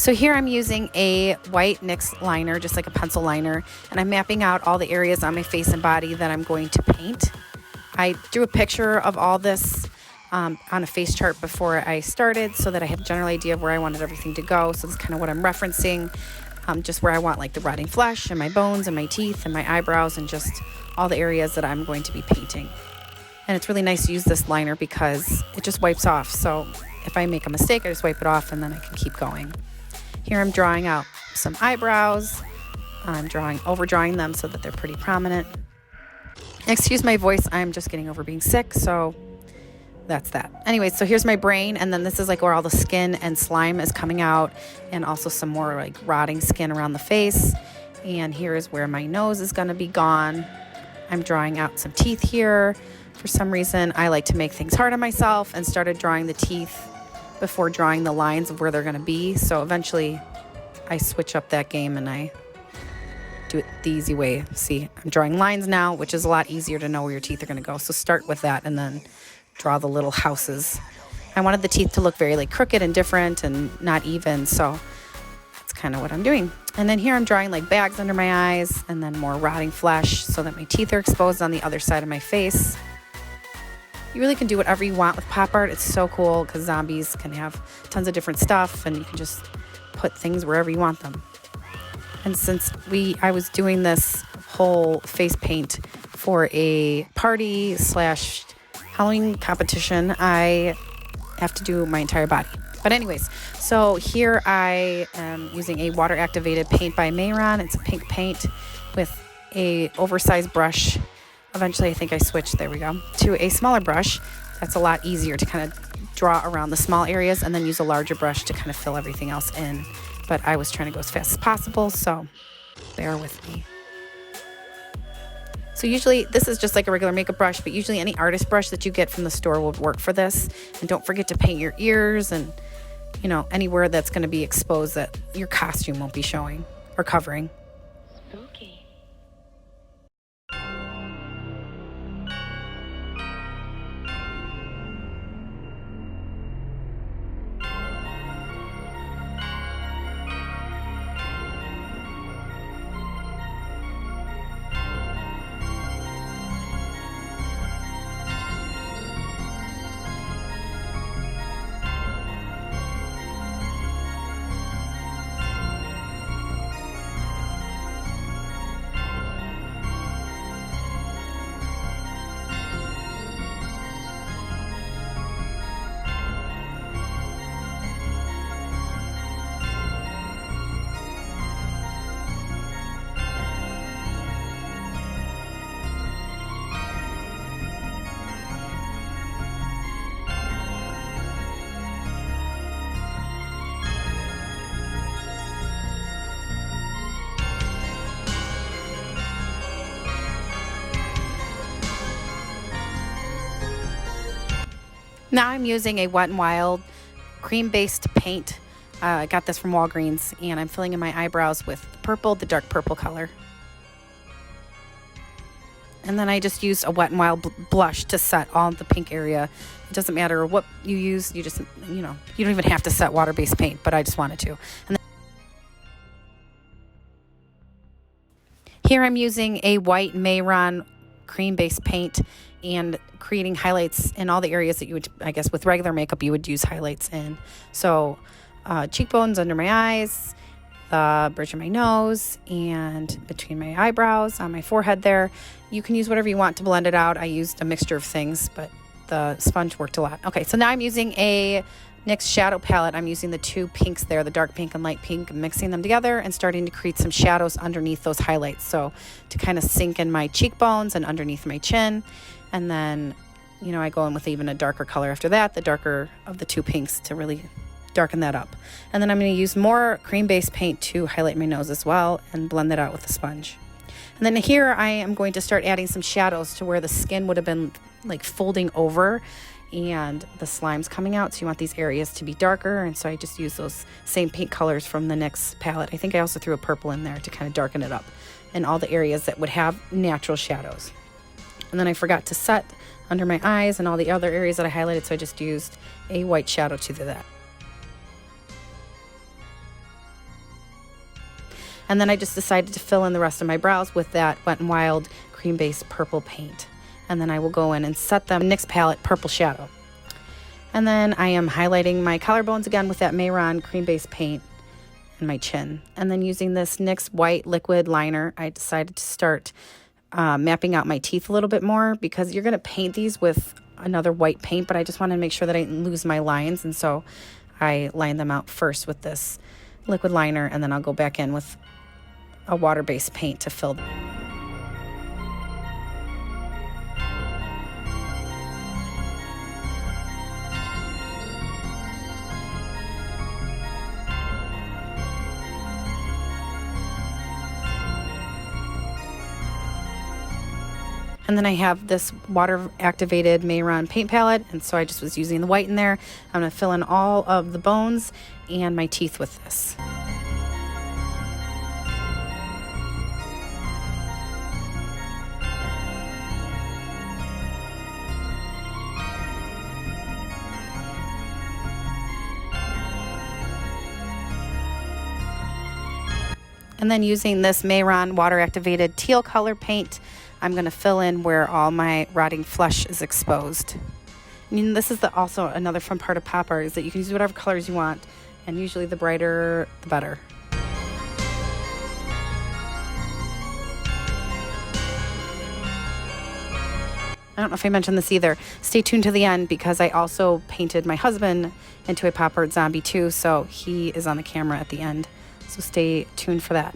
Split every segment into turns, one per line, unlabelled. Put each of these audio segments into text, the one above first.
So here I'm using a white NYX liner, just like a pencil liner, and I'm mapping out all the areas on my face and body that I'm going to paint. I drew a picture of all this on a face chart before I started so that I have a general idea of where I wanted everything to go. So this is kind of what I'm referencing, just where I want like the rotting flesh and my bones and my teeth and my eyebrows and just all the areas that I'm going to be painting. And it's really nice to use this liner because it just wipes off. So if I make a mistake, I just wipe it off and then I can keep going. Here I'm drawing out some eyebrows. I'm overdrawing them so that they're pretty prominent. Excuse my voice, I'm just getting over being sick, so that's that. Anyway, so here's my brain, and then this is like where all the skin and slime is coming out, and also some more like rotting skin around the face. And here is where my nose is gonna be gone. I'm drawing out some teeth here. For some reason, I like to make things hard on myself and started drawing the teeth before drawing the lines of where they're gonna be. So eventually I switch up that game and I do it the easy way. See, I'm drawing lines now, which is a lot easier to know where your teeth are gonna go. So start with that and then draw the little houses. I wanted the teeth to look very like crooked and different and not even, so that's kind of what I'm doing. And then here I'm drawing like bags under my eyes and then more rotting flesh so that my teeth are exposed on the other side of my face. You really can do whatever you want with pop art. It's so cool because zombies can have tons of different stuff and you can just put things wherever you want them. And since I was doing this whole face paint for a party / Halloween competition, I have to do my entire body. But anyways, so here I am using a water activated paint by Mehron. It's a pink paint with a oversized brush. Eventually I think I switched, there we go, to a smaller brush. That's a lot easier to kind of draw around the small areas and then use a larger brush to kind of fill everything else in. But I was trying to go as fast as possible, so bear with me. So usually this is just like a regular makeup brush, but usually any artist brush that you get from the store will work for this. And don't forget to paint your ears and, you know, anywhere that's going to be exposed that your costume won't be showing or covering.
Spooky.
Now I'm using a Wet n Wild cream-based paint. I got this from Walgreens, and I'm filling in my eyebrows with purple, the dark purple color. And then I just use a Wet n Wild blush to set all the pink area. It doesn't matter what you use, you just, you know, you don't even have to set water-based paint, but I just wanted to. And then here I'm using a white Mehron cream-based paint and creating highlights in all the areas that you would, I guess, with regular makeup, you would use highlights in. So cheekbones under my eyes, the bridge of my nose, and between my eyebrows, on my forehead there. You can use whatever you want to blend it out. I used a mixture of things, but the sponge worked a lot. Okay, so now I'm using a NYX shadow palette. I'm using the two pinks there, the dark pink and light pink, mixing them together and starting to create some shadows underneath those highlights. So to kind of sink in my cheekbones and underneath my chin. And then, you know, I go in with even a darker color after that, the darker of the two pinks to really darken that up. And then I'm going to use more cream-based paint to highlight my nose as well and blend that out with a sponge. And then here I am going to start adding some shadows to where the skin would have been like folding over and the slime's coming out. So you want these areas to be darker. And so I just use those same pink colors from the NYX palette. I think I also threw a purple in there to kind of darken it up in all the areas that would have natural shadows. And then I forgot to set under my eyes and all the other areas that I highlighted, so I just used a white shadow to do that. And then I just decided to fill in the rest of my brows with that Wet n Wild cream based purple paint. And then I will go in and set them NYX palette purple shadow. And then I am highlighting my collarbones again with that Mehron cream based paint and my chin. And then using this NYX white liquid liner, I decided to start mapping out my teeth a little bit more, because you're going to paint these with another white paint, but I just wanted to make sure that I didn't lose my lines. And so I lined them out first with this liquid liner, and then I'll go back in with a water-based paint to fill them. And then I have this water-activated Mehron paint palette, and so I just was using the white in there. I'm going to fill in all of the bones and my teeth with this. And then using this Mehron water-activated teal color paint, I'm going to fill in where all my rotting flesh is exposed. And this is also another fun part of pop art, is that you can use whatever colors you want, and usually the brighter, the better. I don't know if I mentioned this either. Stay tuned to the end, because I also painted my husband into a pop art zombie too, so he is on the camera at the end. So stay tuned for that.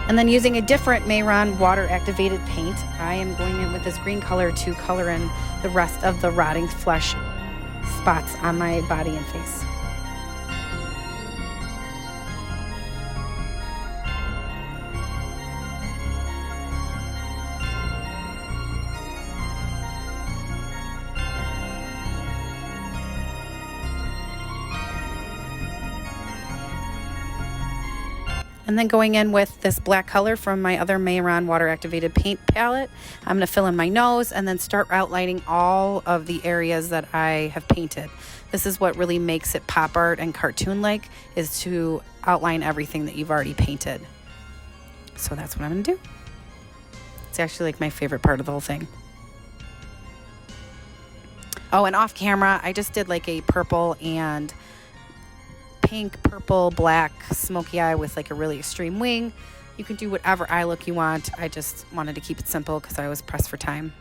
And then using a different Mehron water-activated paint, I am going in with this green color to color in the rest of the rotting flesh spots on my body and face. And then going in with this black color from my other Mehron water-activated paint palette, I'm going to fill in my nose and then start outlining all of the areas that I have painted. This is what really makes it pop art and cartoon-like, is to outline everything that you've already painted. So that's what I'm going to do. It's actually like my favorite part of the whole thing. Oh, and off camera, I just did like a purple and pink, purple, black, smoky eye with like a really extreme wing. You can do whatever eye look you want. I just wanted to keep it simple because I was pressed for time.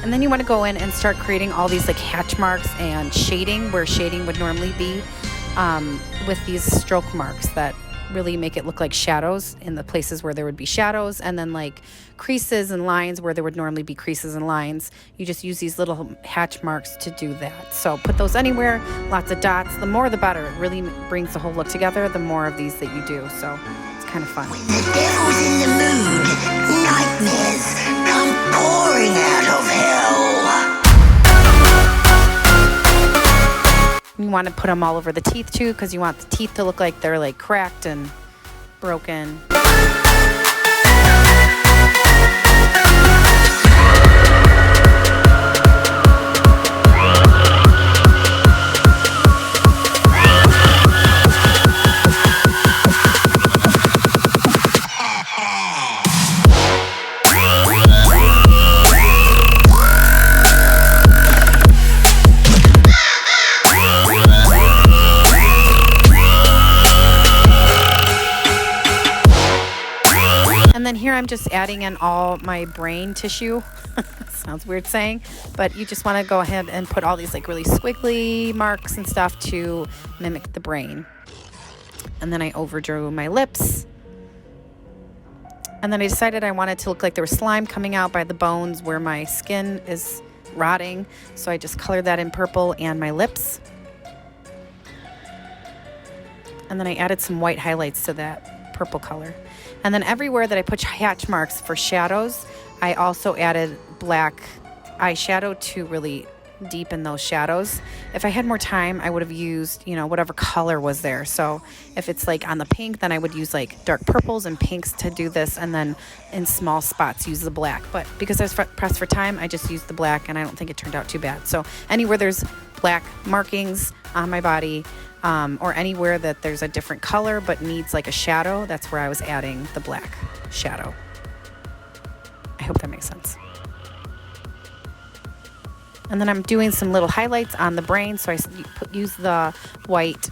And then you want to go in and start creating all these like hatch marks and shading, where shading would normally be, with these stroke marks that really make it look like shadows in the places where there would be shadows, and then like creases and lines where there would normally be creases and lines. You just use these little hatch marks to do that. So put those anywhere, lots of dots. The more the better. It really brings the whole look together, the more of these that you do. So it's kind of fun.
When the devil's in the mood, nightmares come pouring out of hell.
You want to put them all over the teeth too, because you want the teeth to look like they're like cracked and broken. And then here I'm just adding in all my brain tissue. Sounds weird saying, but you just want to go ahead and put all these like really squiggly marks and stuff to mimic the brain. And then I overdrew my lips. And then I decided I wanted to look like there was slime coming out by the bones where my skin is rotting. So I just colored that in purple and my lips. And then I added some white highlights to that purple color. And then everywhere that I put hatch marks for shadows, I also added black eyeshadow to really deepen those shadows. If I had more time, I would have used, you know, whatever color was there. So if it's like on the pink, then I would use like dark purples and pinks to do this, and then in small spots use the black. But because I was pressed for time, I just used the black, and I don't think it turned out too bad. So anywhere there's black markings on my body, or anywhere that there's a different color but needs like a shadow, that's where I was adding the black shadow. I hope that makes sense. And then I'm doing some little highlights on the brain, so I use the white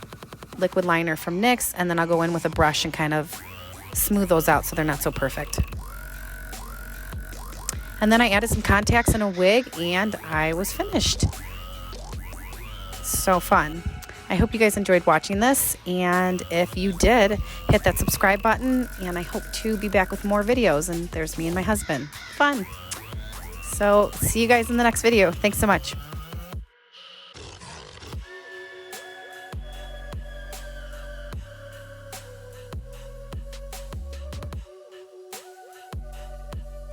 liquid liner from NYX, and then I'll go in with a brush and kind of smooth those out so they're not so perfect. And then I added some contacts and a wig, and I was finished. So fun. I hope you guys enjoyed watching this, and if you did, hit that subscribe button, and I hope to be back with more videos. And there's me and my husband. Fun. So see you guys in the next video. Thanks so much.